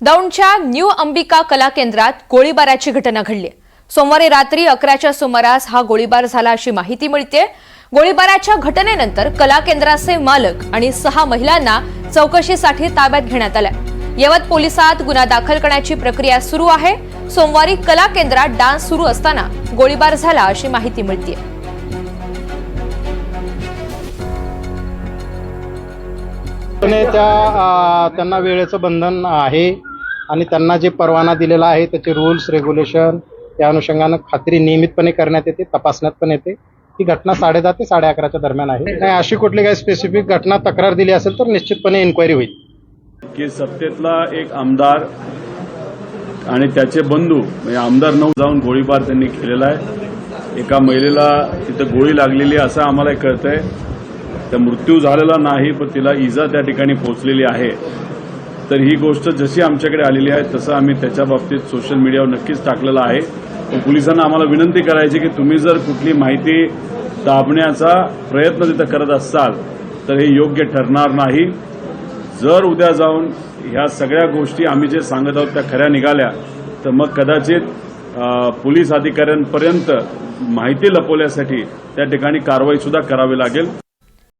दौंडच्या new Ambika कला केंद्रात गोळीबाराची घटना घडली। सोमवारी रात्री 11च्या सुमारास हा गोळीबार झाला अशी माहिती मिळते। गोळीबाराच्या घटनेनंतर कला केंद्राचे मालक आणि 6 महिलांना चौकशीसाठी ताब्यात घेण्यात आले। यवत पोलिसात गुन्हा दाखल करण्याची प्रक्रिया सुरू आहे। सोमवारी कला केंद्रात डान्स सुरू असताना गोळीबार झाला अशी माहिती मिळते। त्यांना वेळेचं बंधन आहे आणि त्यांना जे परवाना दिलेला आहे त्याचे रूल्स रेग्युलेशन त्या अनुषंगाने खात्री नियमितपणे करण्यात येते, तपासण्यात पण येते। ही घटना 10:30 ते 11:30च्या दरम्यान आहे। नाही अशी कुठली काही स्पेसिफिक घटना तक्रार दिली असेल तर निश्चितपणे इन्क्वायरी होईल की सत्तेतला एक आमदार आणि त्याचे बंधू म्हणजे आमदार 9 जाऊन गोळीबार त्यांनी केलेला आहे। एका महिलेला तिथं गोळी लागलेली असं आम्हाला कळतंय। तर मृत्यू झालेला नाही पण तिला इजा त्या ठिकाणी पोहोचलेली आहे। तर ही गोष्ट जशी आमच्याकडे आलेली आहे तसं आम्ही त्याच्या बाबतीत सोशल मीडियावर नक्कीच टाकलेलं आहे। पण पोलिसांना आम्हाला विनंती करायची की तुम्ही जर कुठली माहिती दाबण्याचा प्रयत्न तिथं करत असाल तर हे योग्य ठरणार नाही। जर उद्या जाऊन ह्या सगळ्या गोष्टी आम्ही जे सांगत आहोत त्या खऱ्या निघाल्या तर मग कदाचित पोलीस अधिकाऱ्यांपर्यंत माहिती लपवण्यासाठी त्या ठिकाणी कारवाई सुद्धा करावी लागेल।